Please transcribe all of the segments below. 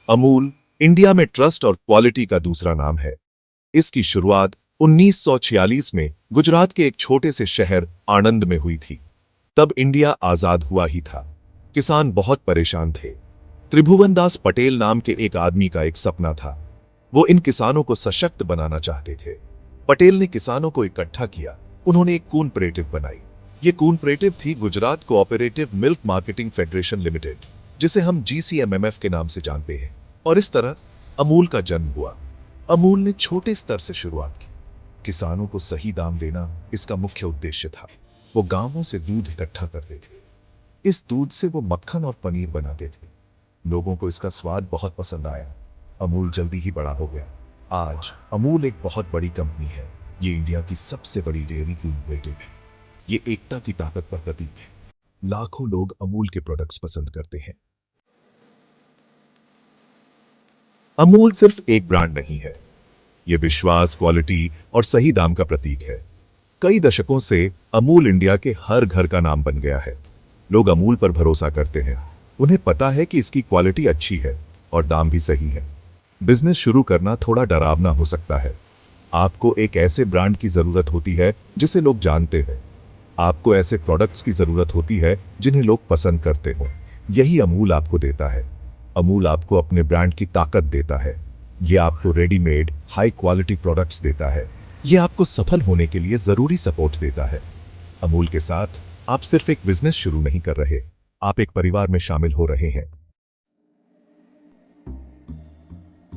Amul India में trust और quality का दूसरा नाम है। इसकी शुरुआत 1946 में गुजरात के एक छोटे से शहर आणंद में हुई थी। तब इंडिया आजाद हुआ ही था। किसान बहुत परेशान थे। त्रिभुवन दास पटेल नाम के एक आदमी का एक सपना था। वो इन किसानों को सशक्त बनाना चाहते थे। पटेल ने किसानों को इकट्ठा किया। उन्होंने एक कोऑपरेटिव बनाई। ये कोऑपरेटिव थी Gujarat cooperative milk marketing federation limited, जिसे हम GCMMF के नाम से जानते हैं। और इस तरह अमूल का जन्म हुआ। अमूल ने छोटे स्तर से शुरुआत की। किसानों को सही दाम देना इसका मुख्य उद्देश्य था। वो गांवों से दूध इकट्ठा करते थे। इस दूध से वो मक्खन और पनीर बनाते थे। लोगों को इसका स्वाद बहुत पसंद आया। अमूल जल्दी ही बड़ा हो गया। आज अमूल एक बहुत बड़ी कंपनी है। ये इंडिया की सबसे बड़ी डेयरी कोऑपरेटिव है। ये एकता की ताकत का प्रतीक है। लाखों लोग अमूल के प्रोडक्ट्स पसंद करते हैं। अमूल सिर्फ एक ब्रांड नहीं है। ये विश्वास, क्वालिटी और सही दाम का प्रतीक है। कई दशकों से अमूल इंडिया के हर घर का नाम बन गया है। लोग अमूल पर भरोसा करते हैं। उन्हें पता है कि इसकी क्वालिटी अच्छी है और दाम भी सही है। बिजनेस शुरू करना थोड़ा डरावना हो सकता है। आपको एक ऐसे ब्रांड की जरूरत होती है जिसे लोग जानते हैं। आपको ऐसे प्रोडक्ट्स की जरूरत होती है जिन्हें लोग पसंद करते हो। यही अमूल आपको देता है। अमूल आपको अपने ब्रांड की ताकत देता है। ये आपको रेडीमेड हाई क्वालिटी प्रोडक्ट्स देता है। ये आपको सफल होने के लिए जरूरी सपोर्ट देता है। अमूल के साथ आप सिर्फ एक बिजनेस शुरू नहीं कर रहे, आप एक परिवार में शामिल हो रहे हैं।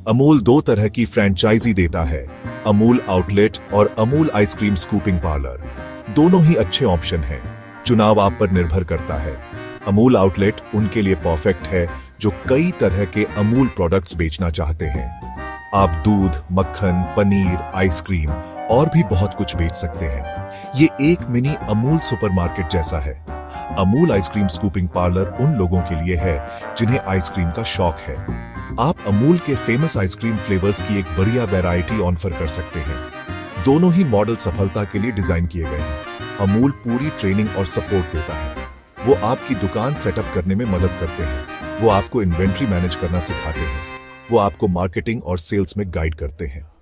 अमूल दो तरह की फ्रेंचाइजी देता है, अमूल आउटलेट और अमूल आइसक्रीम स्कूपिंग पार्लर। दोनों ही अच्छे ऑप्शन हैं। चुनाव आप पर निर्भर करता है। अमूल आउटलेट उनके लिए परफेक्ट है जो कई तरह के अमूल प्रोडक्ट्स बेचना चाहते हैं। आप दूध, मक्खन, पनीर, आइसक्रीम और भी बहुत कुछ बेच सकते हैं। ये एक मिनी अमूल सुपरमार्केट जैसा है। अमूल आइसक्रीम स्कूपिंग पार्लर उन लोगों के लिए है जिन्हें आइसक्रीम का शौक है। आप अमूल के फेमस आइसक्रीम फ्लेवर्स की एक बढ़िया वैरायटी ऑफर कर सकते हैं। दोनों ही मॉडल सफलता के लिए डिजाइन किए गए हैं। अमूल पूरी ट्रेनिंग और सपोर्ट देता है। वो आपकी दुकान सेटअप करने में मदद करते हैं। वो आपको इन्वेंट्री मैनेज करना सिखाते हैं। वो आपको मार्केटिंग और सेल्स में गाइड करते हैं।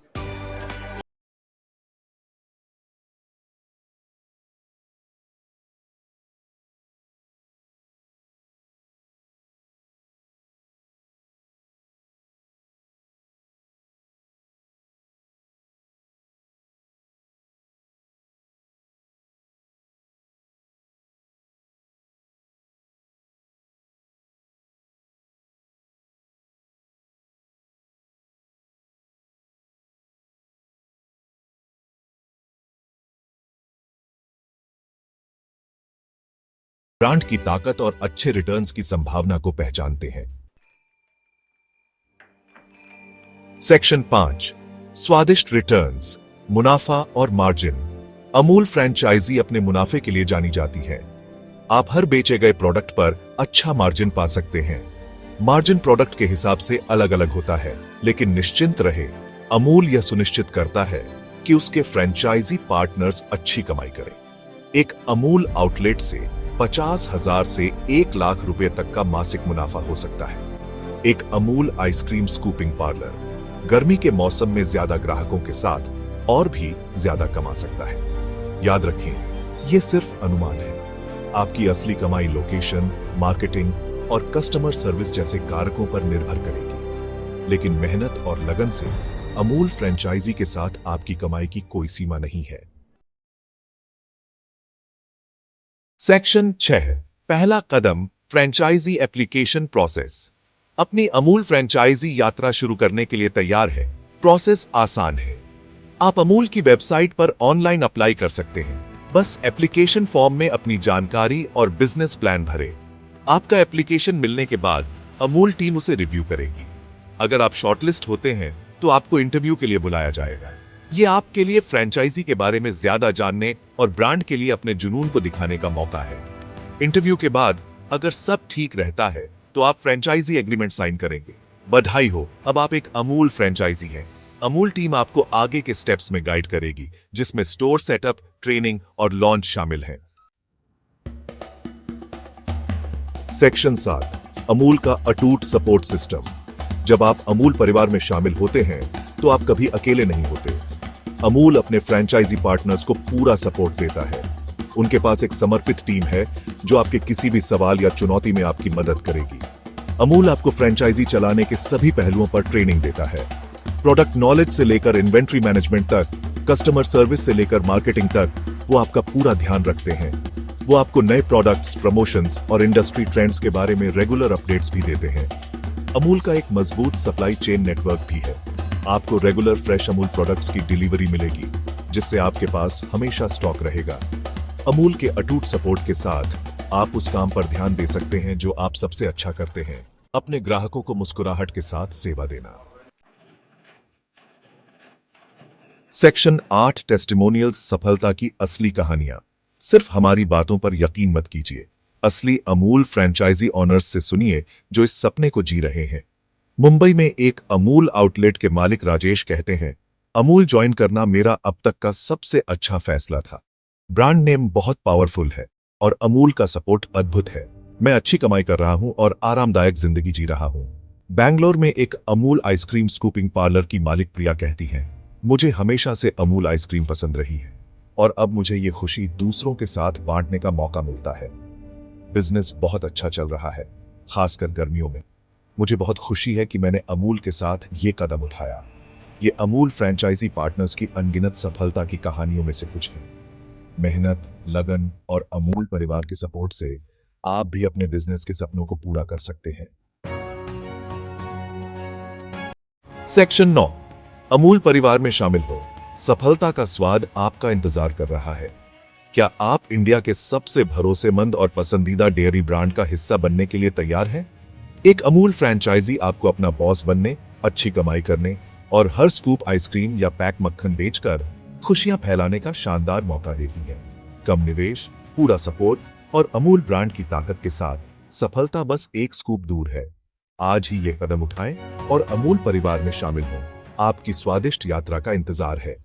ब्रांड की ताकत और अच्छे रिटर्न्स की संभावना को पहचानते हैं। सेक्शन 5, स्वादिष्ट रिटर्न्स, मुनाफा और मार्जिन। अमूल फ्रेंचाइजी अपने मुनाफे के लिए जानी जाती है। आप हर बेचे गए प्रोडक्ट पर अच्छा मार्जिन पा सकते हैं। मार्जिन प्रोडक्ट के हिसाब से अलग अलग होता है, लेकिन निश्चिंत रहे, अमूल यह सुनिश्चित करता है कि उसके फ्रेंचाइजी पार्टनर्स अच्छी कमाई करें। एक अमूल आउटलेट से 50,000 से 1 लाख रुपए तक का मासिक मुनाफा हो सकता है। एक अमूल आइसक्रीम स्कूपिंग पार्लर गर्मी के मौसम में ज्यादा ग्राहकों के साथ और भी ज्यादा कमा सकता है। याद रखें, यह सिर्फ अनुमान है। आपकी असली कमाई लोकेशन, मार्केटिंग और कस्टमर सर्विस जैसे कारकों पर निर्भर करेगी। लेकिन मेहनत और लगन से अमूल फ्रेंचाइजी के साथ आपकी कमाई की कोई सीमा नहीं है। सेक्शन 6, पहला कदम, फ्रेंचाइजी एप्लीकेशन प्रोसेस। अपनी अमूल फ्रेंचाइजी यात्रा शुरू करने के लिए तैयार है। प्रोसेस आसान है। आप अमूल की वेबसाइट पर ऑनलाइन अप्लाई कर सकते हैं। बस एप्लीकेशन फॉर्म में अपनी जानकारी और बिजनेस प्लान भरें। आपका एप्लीकेशन मिलने के बाद अमूल टीम उसे रिव्यू करेगी। अगर आप शॉर्टलिस्ट होते हैं तो आपको इंटरव्यू के लिए बुलाया जाएगा। यह आपके लिए फ्रेंचाइजी के बारे में ज्यादा जानने और ब्रांड के लिए अपने जुनून को दिखाने का मौका है। इंटरव्यू के बाद अगर सब ठीक रहता है तो आप फ्रेंचाइजी एग्रीमेंट साइन करेंगे। बधाई हो, अब आप एक अमूल फ्रेंचाइजी हैं। अमूल टीम आपको आगे के स्टेप्स में गाइड करेगी, जिसमें स्टोर सेटअप, ट्रेनिंग और लॉन्च शामिल है। सेक्शन 7, अमूल का अटूट सपोर्ट सिस्टम। जब आप अमूल परिवार में शामिल होते हैं तो आप कभी अकेले नहीं होते। अमूल अपने फ्रेंचाइजी पार्टनर्स को पूरा सपोर्ट देता है। उनके पास एक समर्पित टीम है जो आपके किसी भी सवाल या चुनौती में आपकी मदद करेगी। अमूल आपको फ्रेंचाइजी चलाने के सभी पहलुओं पर ट्रेनिंग देता है। प्रोडक्ट नॉलेज से लेकर इन्वेंट्री मैनेजमेंट तक, कस्टमर सर्विस से लेकर मार्केटिंग तक वो आपका पूरा ध्यान रखते हैं। वो आपको नए प्रोडक्ट्स, प्रमोशंस और इंडस्ट्री ट्रेंड्स के बारे में रेगुलर अपडेट्स भी देते हैं। अमूल का एक मजबूत सप्लाई चेन नेटवर्क भी है। आपको रेगुलर फ्रेश अमूल प्रोडक्ट्स की डिलीवरी मिलेगी, जिससे आपके पास हमेशा स्टॉक रहेगा। अमूल के अटूट सपोर्ट के साथ आप उस काम पर ध्यान दे सकते हैं जो आप सबसे अच्छा करते हैं, अपने ग्राहकों को मुस्कुराहट के साथ सेवा देना। सेक्शन 8 टेस्टिमोनियल्स, सफलता की असली कहानियां। सिर्फ हमारी बातों पर यकीन मत कीजिए, असली अमूल फ्रेंचाइजी ऑनर्स से सुनिए जो इस सपने को जी रहे हैं। मुंबई में एक अमूल आउटलेट के मालिक राजेश कहते हैं, अमूल ज्वाइन करना मेरा अब तक का सबसे अच्छा फैसला था। ब्रांड नेम बहुत पावरफुल है और अमूल का सपोर्ट अद्भुत है। मैं अच्छी कमाई कर रहा हूं और आरामदायक जिंदगी जी रहा हूं। बैंगलोर में एक अमूल आइसक्रीम स्कूपिंग पार्लर की मालिक प्रिया कहती हैं, मुझे हमेशा से अमूल आइसक्रीम पसंद रही है और अब मुझे ये खुशी दूसरों के साथ बांटने का मौका मिलता है। बिजनेस बहुत अच्छा चल रहा है, खासकर गर्मियों में। मुझे बहुत खुशी है कि मैंने अमूल के साथ ये कदम उठाया। ये अमूल फ्रेंचाइजी पार्टनर्स की अनगिनत सफलता की कहानियों में से कुछ है। मेहनत, लगन और अमूल परिवार के सपोर्ट से आप भी अपने बिजनेस के सपनों को पूरा कर सकते हैं। सेक्शन 9, अमूल परिवार में शामिल हो, सफलता का स्वाद आपका इंतजार कर रहा है। क्या आप इंडिया के सबसे भरोसेमंद और पसंदीदा डेयरी ब्रांड का हिस्सा बनने के लिए तैयार हैं? एक अमूल फ्रेंचाइजी आपको अपना बॉस बनने, अच्छी कमाई करने और हर स्कूप आइसक्रीम या पैक मक्खन बेचकर खुशियां फैलाने का शानदार मौका देती है। कम निवेश, पूरा सपोर्ट और अमूल ब्रांड की ताकत के साथ सफलता बस एक स्कूप दूर है। आज ही ये कदम उठाएं और अमूल परिवार में शामिल हों। आपकी स्वादिष्ट यात्रा का इंतजार है।